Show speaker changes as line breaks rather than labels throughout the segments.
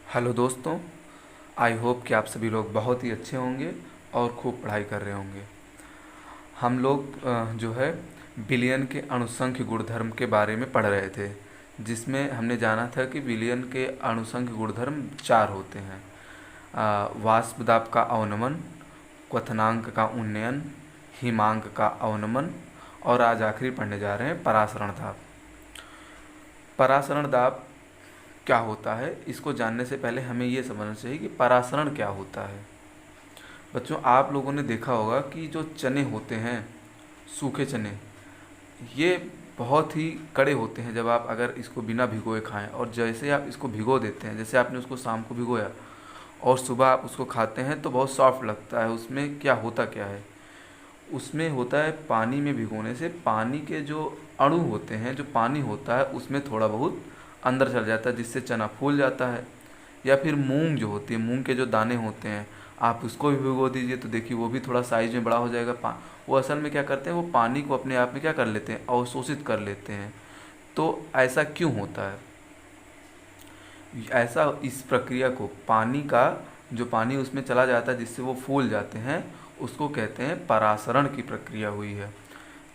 Hello दोस्तों, I hope कि आप सभी लोग बहुत ही अच्छे होंगे और खूब पढ़ाई कर रहे होंगे। हम लोग जो है विलियन के अणुसंख्य गुणधर्म के बारे में पढ़ रहे थे, जिसमें हमने जाना था कि विलियन के अणुसंख्य गुणधर्म 4 होते हैं। वाष्प दाब का अवनमन, क्वथनांक का उन्नयन, हिमांक का अवनमन और आज आखिरी पढ़ने जा रहे हैं परासरण दाब। परासरण दाब क्या होता है, इसको जानने से पहले हमें ये समझना चाहिए कि परासरण क्या होता है। बच्चों, आप लोगों ने देखा होगा कि जो चने होते हैं, सूखे चने, ये बहुत ही कड़े होते हैं। जब आप अगर इसको बिना भिगोए खाएं और जैसे आप इसको भिगो देते हैं, जैसे आपने उसको शाम को भिगोया और सुबह आप उसको खाते हैं तो बहुत सॉफ्ट लगता है। उसमें क्या होता क्या है, उसमें होता है पानी में भिगोने से पानी के जो अणु होते हैं, जो पानी होता है उसमें थोड़ा बहुत अंदर चल जाता है, जिससे चना फूल जाता है। या फिर मूंग जो होती है, मूंग के जो दाने होते हैं, आप उसको भी भिगो दीजिए तो देखिए वो भी थोड़ा साइज में बड़ा हो जाएगा। वो असल में क्या करते हैं, वो पानी को अपने आप में क्या कर लेते हैं, अवशोषित कर लेते हैं। तो ऐसा क्यों होता है? ऐसा इस प्रक्रिया को, पानी का जो पानी उसमें चला जाता है जिससे वो फूल जाते हैं, उसको कहते हैं परासरण की प्रक्रिया हुई है।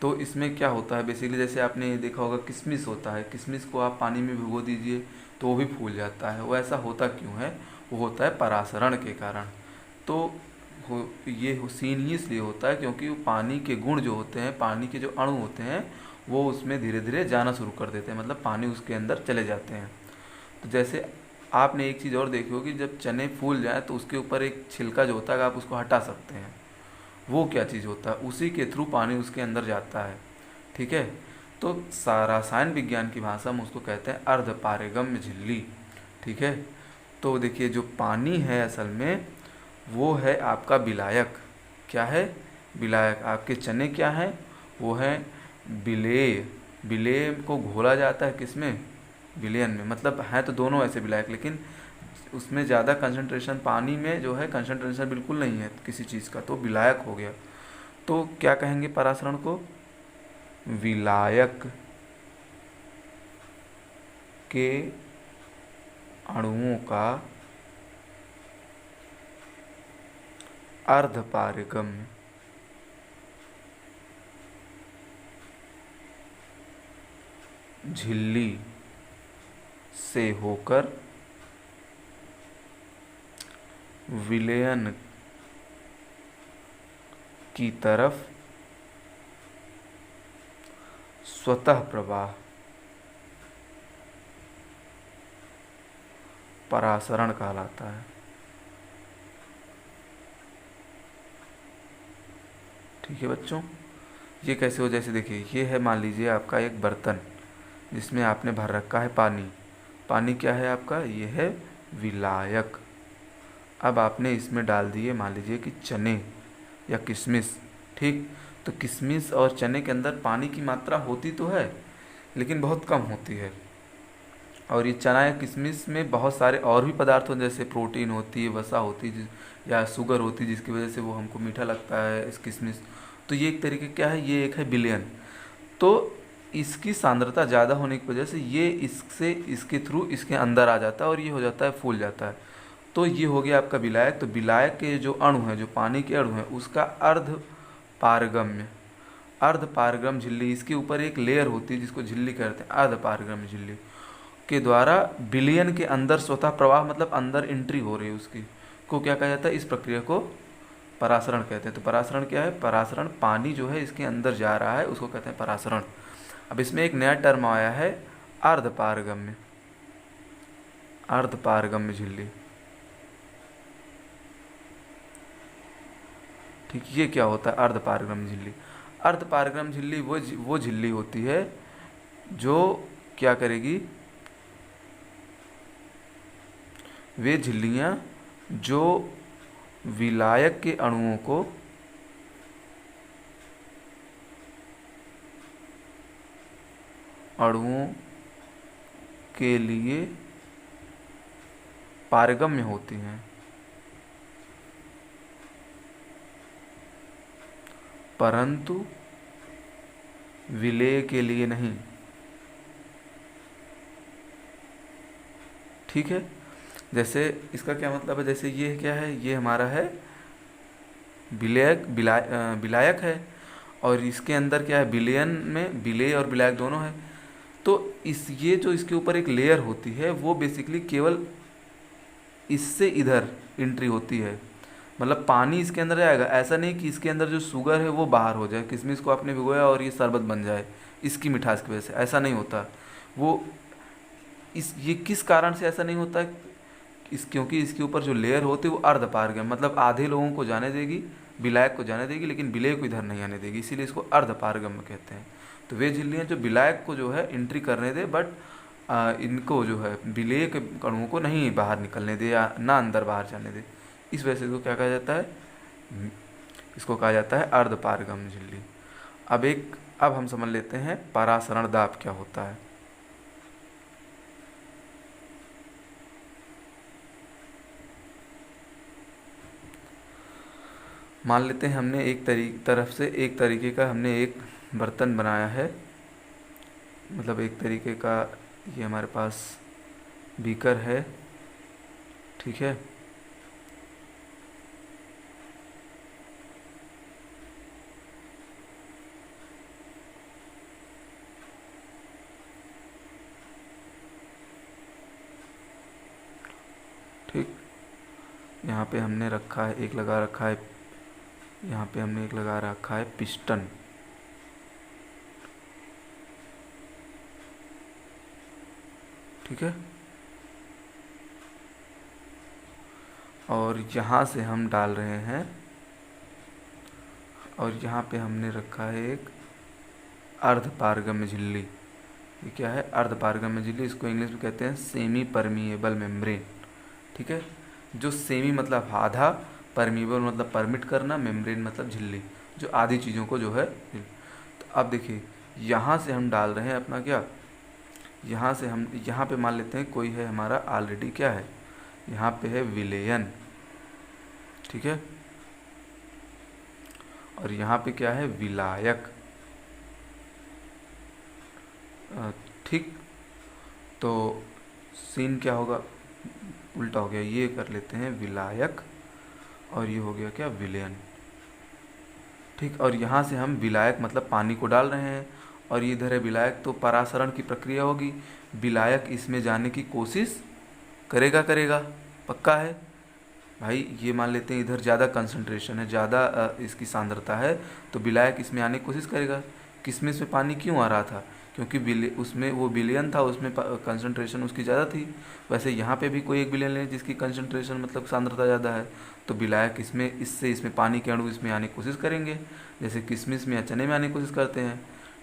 तो इसमें क्या होता है बेसिकली, जैसे आपने देखा होगा किशमिश होता है, किशमिश को आप पानी में भिगो दीजिए तो वो भी फूल जाता है। वो ऐसा होता क्यों है? वो होता है परासरण के कारण। तो ये सीन ही इसलिए होता है क्योंकि वो पानी के गुण जो होते हैं, पानी के जो अणु होते हैं, वो उसमें धीरे धीरे जाना शुरू कर देते हैं, मतलब पानी उसके अंदर चले जाते हैं। तो जैसे आपने एक चीज़ और देखी होगी, जब चने फूल जाए तो उसके ऊपर एक छिलका जो होता है आप उसको हटा सकते हैं। वो क्या चीज़ होता है? उसी के थ्रू पानी उसके अंदर जाता है। ठीक है। तो रसायन विज्ञान की भाषा में उसको कहते हैं अर्धपारगम्य झिल्ली। ठीक है। तो देखिए, जो पानी है असल में वो है आपका विलायक। क्या है? विलायक। आपके चने क्या हैं? वो हैं विलेय। विलेय को घोला जाता है किसमें? विलयन में। मतलब है तो दोनों ऐसे विलायक, लेकिन उसमें ज़्यादा कंसंट्रेशन, पानी में जो है कंसंट्रेशन बिल्कुल नहीं है किसी चीज़ का, तो विलायक हो गया। तो क्या कहेंगे परासरण को? विलायक के अणुओं का अर्धपारगम्य झिल्ली से होकर विलयन की तरफ स्वतः प्रवाह परासरण कहलाता है। ठीक है बच्चों, ये कैसे हो? जैसे देखिए, ये है, मान लीजिए आपका एक बर्तन जिसमें आपने भर रखा है पानी। पानी क्या है आपका? ये है विलायक। अब आपने इसमें डाल दिए मान लीजिए कि चने या किशमिश। ठीक। तो किशमिश और चने के अंदर पानी की मात्रा होती तो है, लेकिन बहुत कम होती है। और ये चना या किशमिश में बहुत सारे और भी पदार्थ होते हैं, जैसे प्रोटीन होती है, वसा होती है, या शुगर होती है, जिसकी वजह से वो हमको मीठा लगता है इस किशमिश। तो ये एक तरीके क्या है, ये एक है विलयन। तो इसकी सांद्रता ज़्यादा होने की वजह से ये इससे, इसके थ्रू इसके अंदर आ जाता है और ये हो जाता है, फूल जाता है। तो ये हो गया आपका विलायक। तो विलायक के जो अणु हैं, जो पानी के अणु हैं, उसका अर्ध पारगम्य, अर्ध पारगम्य झिल्ली, इसके ऊपर एक लेयर होती है जिसको झिल्ली कहते हैं, अर्ध पारगम्य झिल्ली के द्वारा विलयन के अंदर स्वतः प्रवाह, मतलब अंदर एंट्री हो रही है उसकी, को क्या कहा जाता है? इस प्रक्रिया को परासरण कहते हैं। तो परासरण क्या है? परासरण, पानी जो है इसके अंदर जा रहा है, उसको कहते हैं परासरण। अब इसमें एक नया टर्म आया है, अर्धपारगम्य, अर्धपारगम्य झिल्ली। ठीक, ये क्या होता है अर्धपारगम्य झिल्ली? अर्धपारगम्य झिल्ली वो झिल्ली होती है जो क्या करेगी, वे झिल्लियाँ जो विलायक के अणुओं को अणुओं के लिए पारगम्य होती हैं, परंतु विलेय के लिए नहीं। ठीक है। जैसे इसका क्या मतलब है, जैसे ये क्या है, ये हमारा है विलायक, विलायक है, और इसके अंदर क्या है, विलयन में विलेय और विलायक दोनों है। तो इस ये जो इसके ऊपर एक लेयर होती है वो बेसिकली केवल इससे इधर एंट्री होती है, मतलब पानी इसके अंदर जाएगा, ऐसा नहीं कि इसके अंदर जो शुगर है वो बाहर हो जाए, किशमिश को आपने भिगोया और ये शरबत बन जाए इसकी मिठास की वजह से, ऐसा नहीं होता। वो ये किस कारण से ऐसा नहीं होता, क्योंकि इसके ऊपर जो लेयर होती है वो अर्धपारगम्य, मतलब आधे लोगों को जाने देगी, विलायक को जाने देगी, लेकिन विलेय को इधर नहीं आने देगी, इसीलिए इसको अर्धपारगम्य कहते हैं। तो वे झिल्लियाँ जो विलायक को जो है एंट्री करने दे, बट इनको जो है विलेय के कणुओं को नहीं बाहर निकलने दे या ना अंदर बाहर जाने दे, इस वजह से इसको क्या कहा जाता है, इसको कहा जाता है अर्धपारगम्य झिल्ली। अब हम समझ लेते हैं परासरण दाब क्या होता है। मान लेते हैं हमने एक तरीके का हमने एक बर्तन बनाया है, मतलब एक तरीके का ये हमारे पास बीकर है, ठीक है। ठीक, यहाँ पे हमने रखा है, एक लगा रखा है, यहाँ पे हमने एक लगा रखा है पिस्टन, ठीक है। और यहाँ से हम डाल रहे हैं, और यहाँ पे हमने रखा है एक अर्धपारगम्य झिल्ली। ये क्या है, अर्धपारगम्य झिल्ली, इसको इंग्लिश में कहते हैं सेमी परमिएबल मेम्ब्रेन, ठीक है। जो सेमी मतलब आधा, परमिएबल मतलब परमिट करना, मेम्ब्रेन मतलब झिल्ली, जो आधी चीज़ों को जो है। तो अब देखिए यहाँ से हम डाल रहे हैं अपना क्या, यहाँ से हम यहाँ पे मान लेते हैं कोई है हमारा ऑलरेडी क्या है, यहाँ पे है विलेयन, ठीक है, और यहाँ पे क्या है विलायक, ठीक। तो सीन क्या होगा, उल्टा हो गया, ये कर लेते हैं विलायक और ये हो गया क्या विलेयन, ठीक। और यहाँ से हम विलायक मतलब पानी को डाल रहे हैं, और ये इधर है विलायक, तो परासरण की प्रक्रिया होगी, विलायक इसमें जाने की कोशिश करेगा, पक्का है भाई। ये मान लेते हैं इधर ज़्यादा कंसंट्रेशन है, ज़्यादा इसकी सांद्रता है, तो विलायक इसमें आने की कोशिश करेगा। किशमिश में पानी क्यों आ रहा था, क्योंकि उसमें वो बिलियन था, उसमें कंसंट्रेशन उसकी ज़्यादा थी। वैसे यहाँ पे भी कोई एक बिलियन है जिसकी कंसंट्रेशन मतलब सांद्रता ज़्यादा है, तो विलायक इसमें पानी के अणु इसमें आने की कोशिश करेंगे, जैसे किशमिश में या चने में आने की कोशिश करते हैं,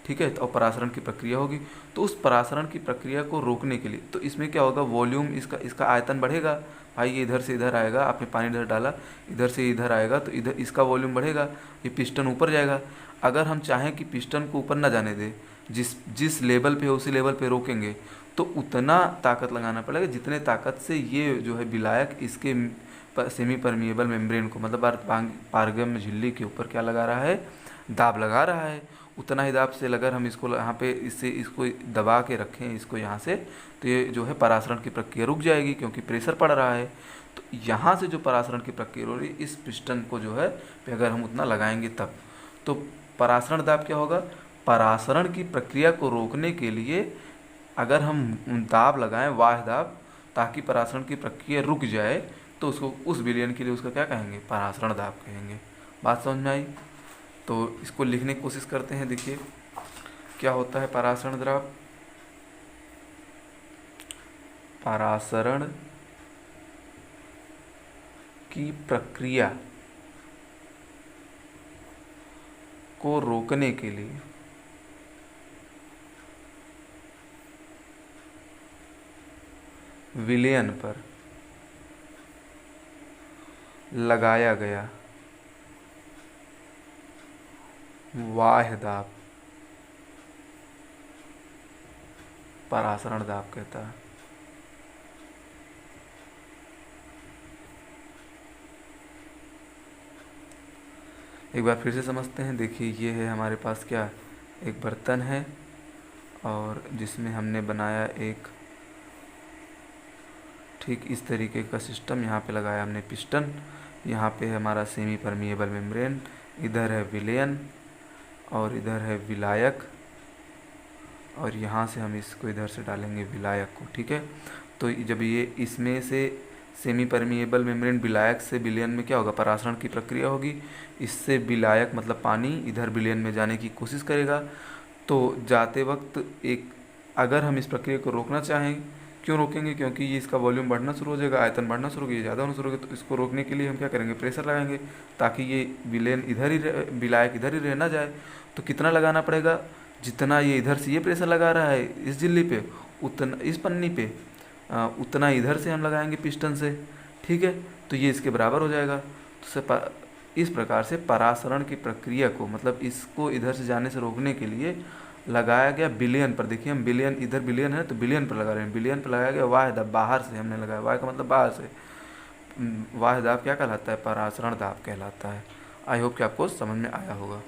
ठीक है। तो और परासरण की प्रक्रिया होगी, तो उस परासरण की प्रक्रिया को रोकने के लिए, तो इसमें क्या होगा, वॉल्यूम इसका आयतन बढ़ेगा भाई। ये इधर से इधर आएगा, आपने पानी इधर डाला, इधर से इधर आएगा, तो इधर इसका वॉल्यूम बढ़ेगा, ये पिस्टन ऊपर जाएगा। अगर हम चाहें कि पिस्टन को ऊपर ना जाने दे, जिस लेवल पे है उसी लेवल पे रोकेंगे, तो उतना ताकत लगाना पड़ेगा जितने ताकत से ये जो है विलायक इसके सेमी परमिएबल मेम्ब्रेन को, मतलब पारगम्य झिल्ली के ऊपर क्या लगा रहा है, दाब लगा रहा है। उतना ही दाब से अगर हम इसको यहाँ पे इसको दबा के रखें इसको यहाँ से, तो ये जो है परासरण की प्रक्रिया रुक जाएगी, क्योंकि प्रेशर पड़ रहा है। तो यहाँ से जो परासरण की प्रक्रिया हो रही है, इस पिस्टन को जो है पे अगर हम उतना लगाएंगे तब, तो परासरण दाब क्या होगा, परासरण की प्रक्रिया को रोकने के लिए अगर हम दाब लगाएं, बाह्य दाब, ताकि परासरण की प्रक्रिया रुक जाए, तो उसको उस विलयन के लिए उसका क्या कहेंगे, परासरण दाब कहेंगे। बात समझ में आई। तो इसको लिखने की कोशिश करते हैं। देखिए क्या होता है परासरण दाब, परासरण की प्रक्रिया को रोकने के लिए विलयन पर लगाया गया बाह्य दाब परासरण दाब कहता है। एक बार फिर से समझते हैं। देखिए ये है हमारे पास क्या, एक बर्तन है और जिसमें हमने बनाया एक ठीक इस तरीके का सिस्टम यहाँ पे लगाया हमने पिस्टन, यहाँ पे है हमारा सेमी परमिएबल मेम्ब्रेन, इधर है विलयन और इधर है विलायक, और यहाँ से हम इसको इधर से डालेंगे विलायक को। ठीक है, तो जब ये इसमें से सेमी परमिएबल मेम्ब्रेन विलायक से विलयन में क्या होगा, परासरण की प्रक्रिया होगी। इससे विलायक मतलब पानी इधर विलयन में जाने की कोशिश करेगा। तो जाते वक्त एक, अगर हम इस प्रक्रिया को रोकना चाहें, क्यों रोकेंगे, क्योंकि ये इसका वॉल्यूम बढ़ना शुरू हो जाएगा, आयतन बढ़ना शुरू हो गया, ज़्यादा होना शुरू हो गया। तो इसको रोकने के लिए हम क्या करेंगे, प्रेशर लगाएंगे, ताकि ये विलयन इधर ही विलायक इधर ही रह ना जाए। तो कितना लगाना पड़ेगा, जितना ये इधर से ये प्रेशर लगा रहा है इस झिल्ली पे, उतना इस पन्नी पे, उतना इधर से हम लगाएंगे पिस्टन से। ठीक है, तो ये इसके बराबर हो जाएगा। तो इस प्रकार से परासरण की प्रक्रिया को, मतलब इसको इधर से जाने से रोकने के लिए लगाया गया बिलियन पर। देखिए हम बिलियन, इधर बिलियन है तो बिलियन पर लगा रहे हैं, बिलियन पर लगाया गया वाह्य दाब, बाहर से हमने लगाया, वाह्य का मतलब बाहर से। वाह्य दाब क्या कहलाता है, परासरण दाब कहलाता है। आई होप कि आपको समझ में आया होगा।